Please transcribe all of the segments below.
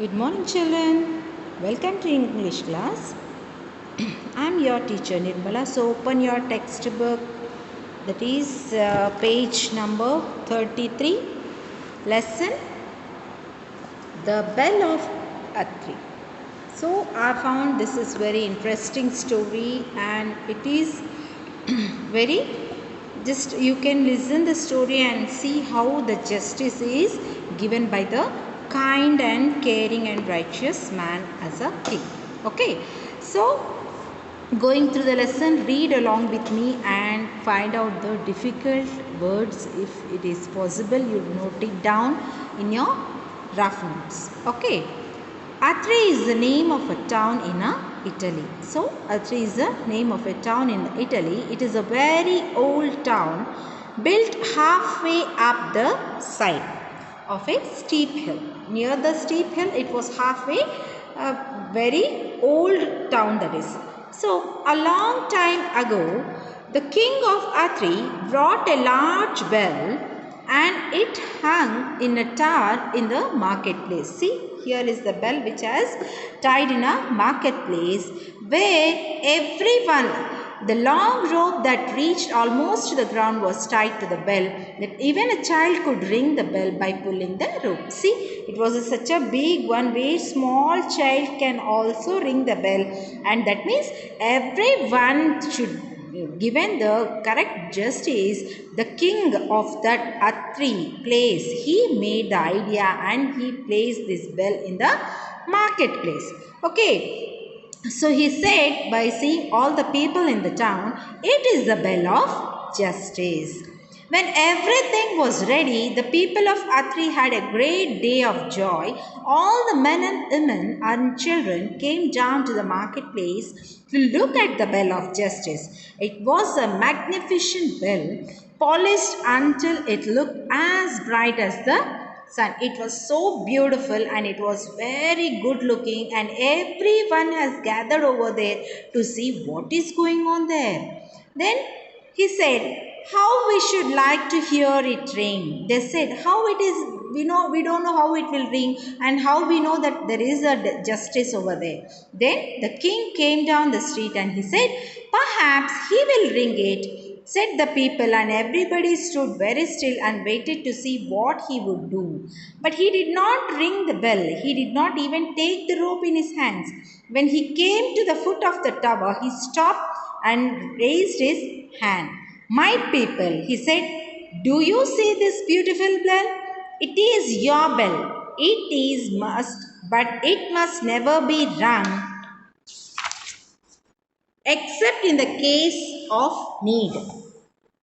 Good morning, children. Welcome to English class. I am your teacher Nirmala. So, open your textbook, that is page number 33, lesson The Bell of Atri. So, I found this is very interesting story, and it is very just you can listen the story and see how the justice is given by the kind and caring and righteous man as a king. Okay, so going through the lesson, read along with me and find out the difficult words. If it is possible, you note it down in your rough notes. Okay, Atri is the name of a town in Italy. So, Atri is the name of a town in Italy. It is a very old town built halfway up the side of a steep hill. Near the steep hill, it was halfway a very old town, that is. So, a long time ago, the king of Atri brought a large bell and it hung in a tower in the marketplace. See, here is the bell which has tied in a marketplace where everyone, the long rope that reached almost to the ground was tied to the bell, that even a child could ring the bell by pulling the rope. See, it was such a big one where small child can also ring the bell, and that means everyone should given the correct justice. The king of that Atri place, he made the idea and he placed this bell in the marketplace. Okay, so he said, by seeing all the people in the town, it is the bell of justice. When everything was ready, the people of Atri had a great day of joy. All the men and women and children came down to the marketplace to look at the bell of justice. It was a magnificent bell, polished until it looked as bright as the sun. It was so beautiful and it was very good looking, and everyone has gathered over there to see what is going on there. Then he said, how we should like to hear it ring. They said, how it is, we don't know how it will ring, and how we know that there is a justice over there. Then the king came down the street and he said, perhaps he will ring it, said the people, and everybody stood very still and waited to see what he would do. But he did not ring the bell. He did not even take the rope in his hands. When he came to the foot of the tower, he stopped and raised his hand. My people, he said, do you see this beautiful bell? It is your bell. It is must, but it must never be rung except in the case of need.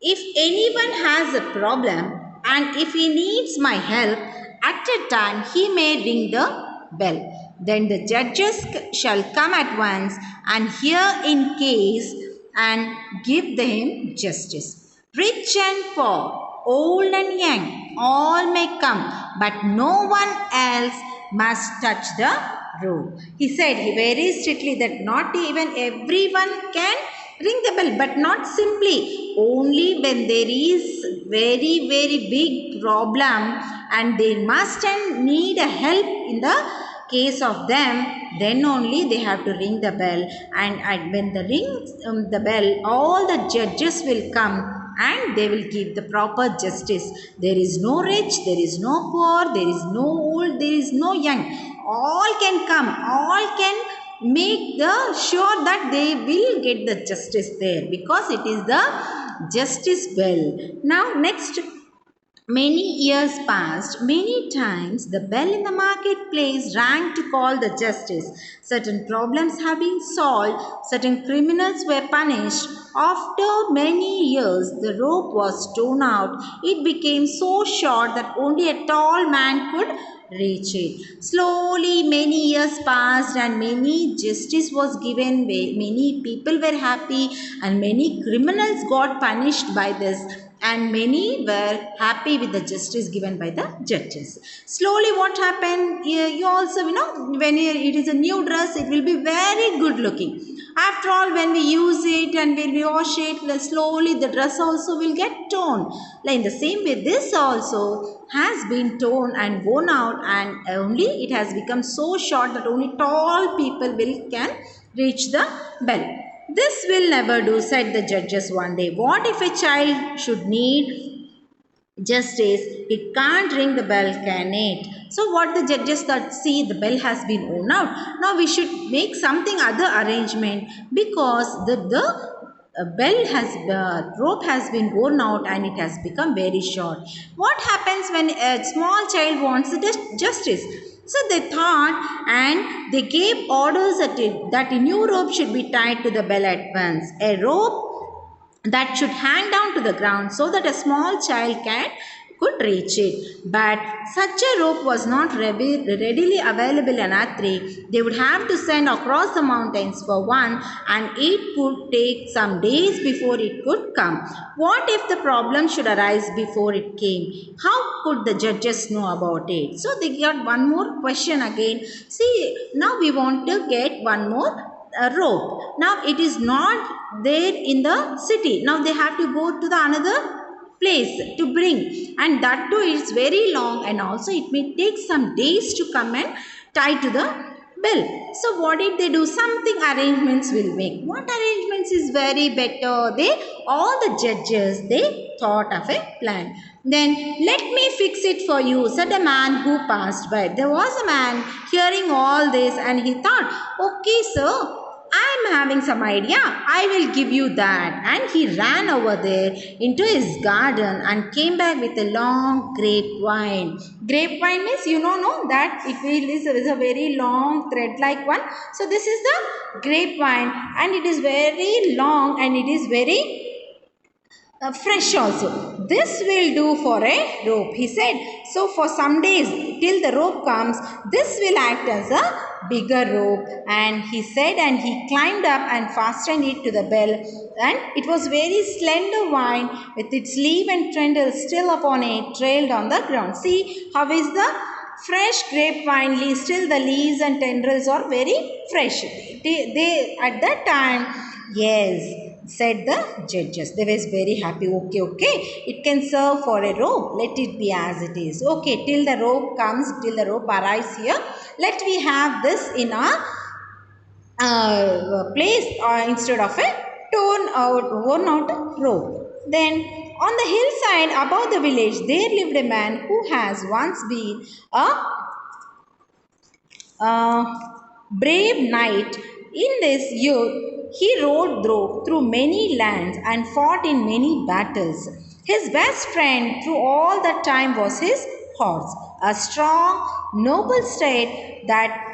If anyone has a problem and if he needs my help, at a time he may ring the bell. Then the judges shall come at once and hear in case and give them justice. Rich and poor, old and young, all may come, but no one else must touch the rope. He said very strictly that not even everyone can ring the bell, but not simply, only when there is very big problem and they must and need a help. In the case of them, then only they have to ring the bell, and when the ring the bell, all the judges will come and they will give the proper justice. There is no rich, there is no poor, there is no old, there is no young. All can come, all can make the sure that they will get the justice there, because it is the justice bell. Now next, many years passed. Many times the bell in the marketplace rang to call the justice. Certain problems have been solved. Certain criminals were punished. After many years, the rope was torn out. It became so short that only a tall man could reach it. Slowly, many years passed and many justice was given. Many people were happy and many criminals got punished by this. and many were happy with the justice given by the judges. Slowly what happened, you also, when it is a new dress, it will be very good looking. After all, when we use it and when we wash it, slowly the dress also will get torn. Like in the same way, this also has been torn and worn out, and only it has become so short that only tall people can reach the bell. This will never do, said the judges one day. What if a child should need justice? It can't ring the bell, can it? So what the judges thought, see, the bell has been worn out. Now we should make something other arrangement, because the bell has, the rope has been worn out and it has become very short. What happens when a small child wants the justice? So they thought, and they gave orders that a new rope should be tied to the bell at once. A rope that should hang down to the ground so that a small child could reach it. But such a rope was not readily available in Atri. They would have to send across the mountains for one, and it could take some days before it could come. What if the problem should arise before it came? How could the judges know about it? So they got one more question again. See, now we want to get one more rope. Now it is not there in the city. Now they have to go to the another place to bring, and that too is very long, and also it may take some days to come and tie to the bell. So what did they do? Something arrangements will make. What arrangements is very better? All the judges, they thought of a plan. Then, let me fix it for you, said a man who passed by. There was a man hearing all this, and he thought, okay, sir, I am having some idea. I will give you that. And he ran over there into his garden and came back with a long grapevine. Grapevine means, no, that is a very long thread like one. So this is the grapevine, and it is very long and it is very fresh also. This will do for a rope, he said. So for some days till the rope comes, this will act as a bigger rope. And he said, and he climbed up and fastened it to the bell. And it was very slender vine with its leaf and tendrils still upon it, trailed on the ground. See how is the fresh grapevine leaf, still the leaves and tendrils are very fresh. They at that time, yes, said the judges. They were very happy. Okay, it can serve for a rope. Let it be as it is. Okay, till the rope comes, till the rope arrives here, let me have this in our place instead of a worn out rope. Then on the hillside above the village, there lived a man who has once been a brave knight. In this youth, he rode through many lands and fought in many battles. His best friend through all that time was his horse, a strong, noble steed that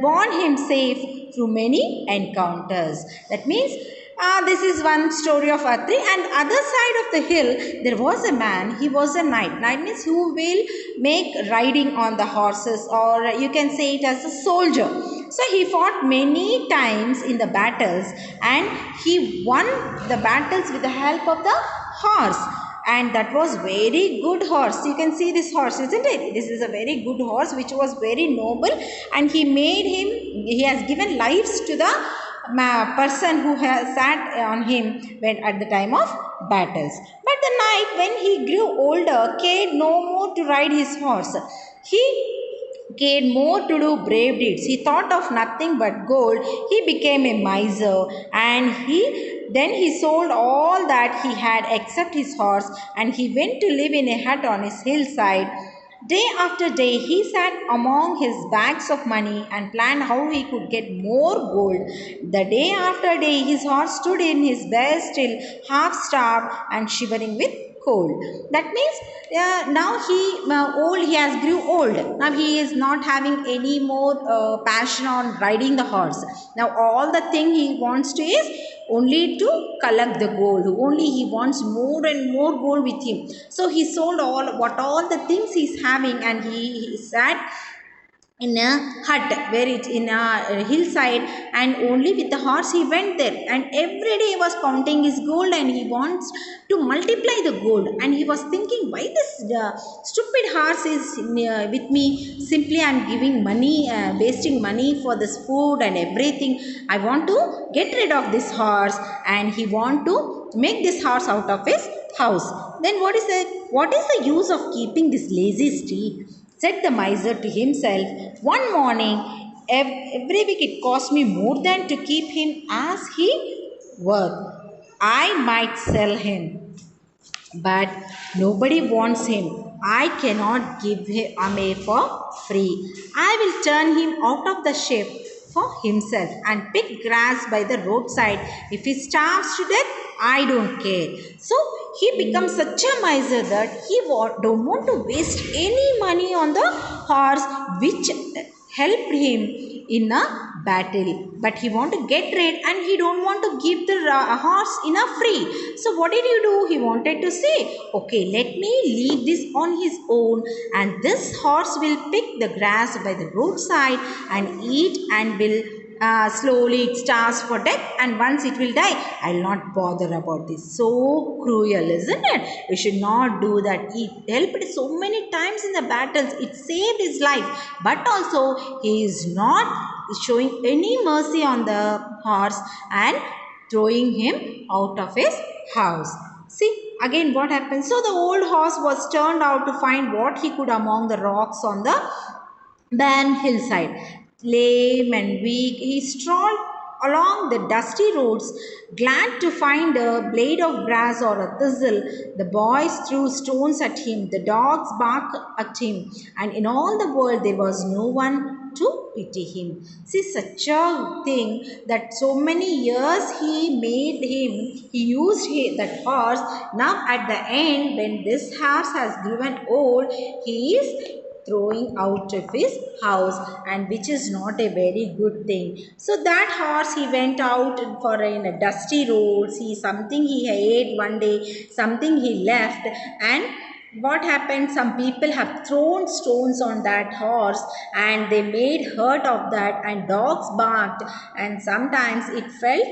bore him safe through many encounters. That means this is one story of Atri, and other side of the hill there was a man. He was a knight. Knight means who will make riding on the horses, or you can say it as a soldier. So he fought many times in the battles, and he won the battles with the help of the horse. And that was very good horse. You can see this horse, isn't it? This is a very good horse which was very noble, and he has given lives to the person who has sat on him when at the time of battles. But the knight, when he grew older, cared no more to ride his horse. He cared more to do brave deeds. He thought of nothing but gold. He became a miser, and he sold all that he had except his horse, and he went to live in a hut on his hillside. Day after day, he sat among his bags of money and planned how he could get more gold. The day after day, his horse stood in his bed still, half starved and shivering with cold. That means now he has grew old. Now he is not having any more passion on riding the horse. Now all the thing he wants to is only to collect the gold. Only he wants more and more gold with him. So he sold all the things he's having, and he sat in a hut where it's in a hillside, and only with the horse he went there, and every day he was counting his gold and he wants to multiply the gold, and he was thinking why this stupid horse is with me, simply I'm giving money, wasting money for this food and everything. I want to get rid of this horse, and he want to make this horse out of his house. Then what is the use of keeping this lazy steed, said the miser to himself one morning. Every week it costs me more than to keep him as he worth. I might sell him, but nobody wants him. I cannot give him away for free. I will turn him out of the ship for himself and pick grass by the roadside. If he starves to death, I don't care. So he becomes such a miser that he don't want to waste any money on the horse which helped him in a battle, but he want to get rid and he don't want to give the horse in a free. So what did he do? He wanted to say, okay, let me leave this on his own, and this horse will pick the grass by the roadside and eat, and will slowly it starves for death, and once it will die, I'll not bother about this. So cruel, isn't it? We should not do that. It helped so many times in the battles, it saved his life, but also he is not showing any mercy on the horse and throwing him out of his house. See again what happens. So the old horse was turned out to find what he could among the rocks on the barren hillside. Lame and weak, he strolled along the dusty roads, glad to find a blade of grass or a thistle. The boys threw stones at him, the dogs barked at him, and in all the world there was no one to pity him. See, such a thing that so many years he used that horse. Now, at the end, when this horse has grown old, he is throwing out of his house, and which is not a very good thing. So that horse, he went out for in a dusty roads. He something he ate one day, something he left, and what happened, some people have thrown stones on that horse and they made hurt of that, and dogs barked, and sometimes it felt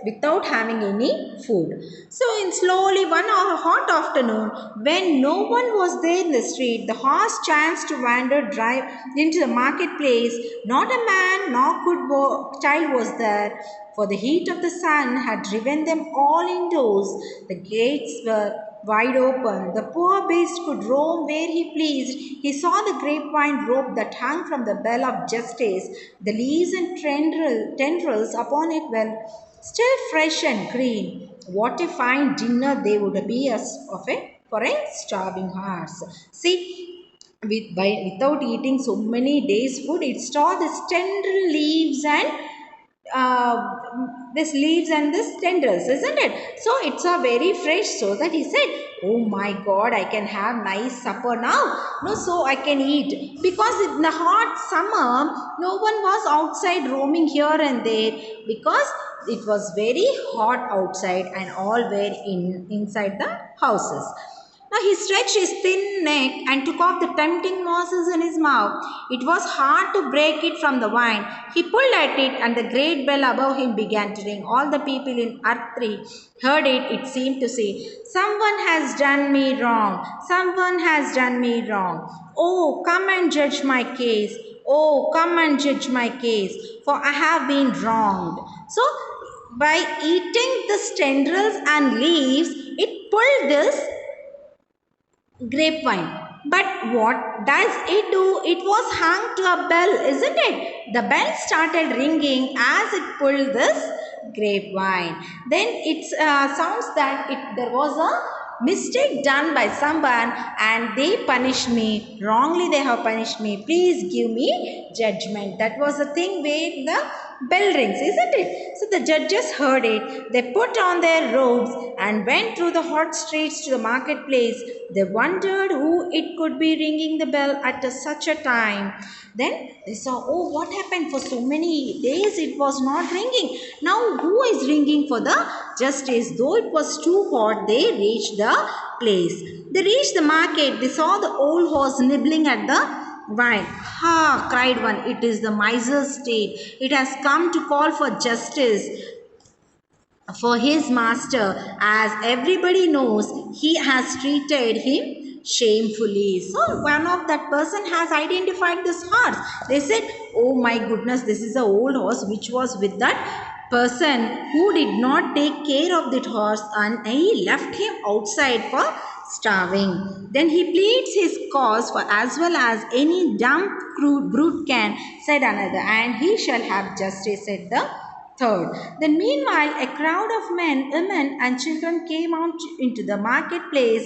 without having any food. So, in slowly one hot afternoon, when no one was there in the street, the horse chanced to wander drive into the marketplace. Not a man nor child was there, for the heat of the sun had driven them all indoors. The gates were wide open. The poor beast could roam where he pleased. He saw the grapevine rope that hung from the bell of justice, the leaves and tendrils upon it were still fresh and green. What a fine dinner they would be for a starving horse. See, without eating so many days' food, it saw the tender leaves and uh, this leaves and this tendrils, isn't it? So it's a very fresh, so that he said, oh my god, I can have nice supper now. No, so I can eat. Because in the hot summer, no one was outside roaming here and there, because it was very hot outside and all were inside the houses. Now he stretched his thin neck and took off the tempting morsels in his mouth. It was hard to break it from the wine. He pulled at it, and the great bell above him began to ring. All the people in Atri heard it. It seemed to say, someone has done me wrong. Someone has done me wrong. Oh, come and judge my case. Oh, come and judge my case, for I have been wronged. So, by eating the tendrils and leaves, it pulled this grapevine. But what does it do? It was hung to a bell, isn't it? The bell started ringing as it pulled this grapevine. Then it sounds that there was a mistake done by someone and they punished me. Wrongly they have punished me. Please give me judgment. That was the thing where the bell rings, isn't it? So the judges heard it. They put on their robes and went through the hot streets to the marketplace. They wondered who it could be ringing the bell at such a time. Then they saw, oh, what happened? For so many days it was not ringing. Now who is ringing for the justice? Though it was too hot, they reached the place. They reached the market. They saw the old horse nibbling at the vine. Ha! Cried one. It is the miser's state. It has come to call for justice for his master. As everybody knows, he has treated him shamefully. So one of that person has identified this horse. They said, oh my goodness, this is the old horse which was with that person who did not take care of that horse, and he left him outside for starving. Then he pleads his cause for as well as any dumb crude brute can, said another, and he shall have justice, said the third. Then meanwhile a crowd of men, women and children came out into the marketplace,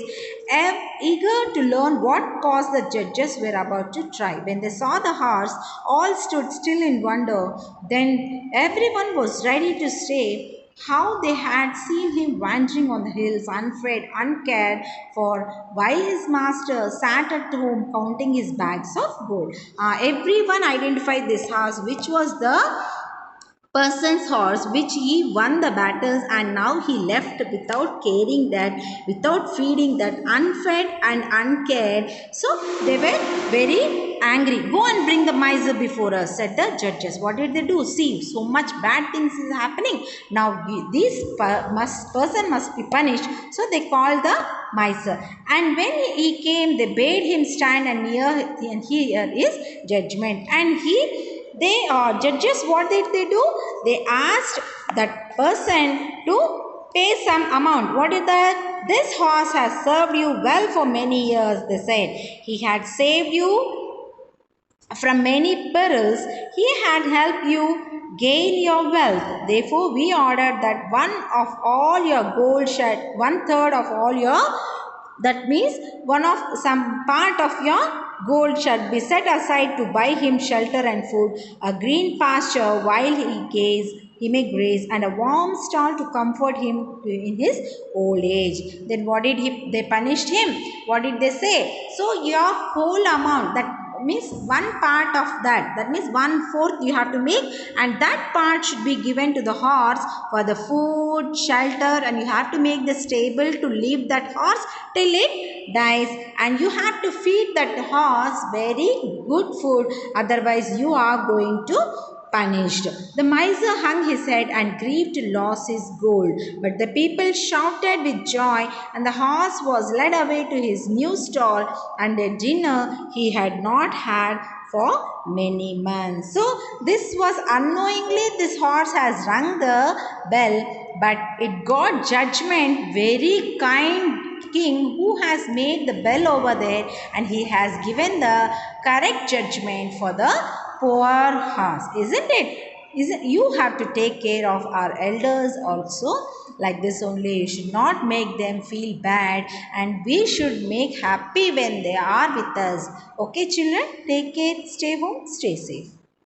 eager to learn what cause the judges were about to try. When they saw the horse, all stood still in wonder. Then everyone was ready to say how they had seen him wandering on the hills, unfed, uncared for, while his master sat at home counting his bags of gold. Everyone identified this horse, which was the person's horse which he won the battles, and now he left without caring that, without feeding that, unfed and uncared. So they were very angry. Go and bring the miser before us, said the judges. What did they do? See, so much bad things is happening. Now this person must be punished. So they called the miser, and when he came they bade him stand and hear his judgment. And they judges, what did they do? They asked that person to pay some amount. What is that? This horse has served you well for many years, they said. He had saved you from many perils. He had helped you gain your wealth. Therefore we ordered that one third of all your, that means one of some part of your gold shall be set aside to buy him shelter and food, a green pasture while he may graze, and a warm stall to comfort him in his old age. Then what did they punished him? What did they say? So your whole amount, that means one part of that means 1/4 you have to make, and that part should be given to the horse for the food, shelter, and you have to make the stable to leave that horse till it dies, and you have to feed that horse very good food, otherwise you are going to punished. The miser hung his head and grieved to lose his gold. But the people shouted with joy, and the horse was led away to his new stall and a dinner he had not had for many months. So this was unknowingly, this horse has rung the bell, but it got judgment. Very kind king who has made the bell over there, and he has given the correct judgment for the poor horse, isn't it? You have to take care of our elders also, like this only. You should not make them feel bad, and we should make happy when they are with us. Okay children, take care, stay home, stay safe.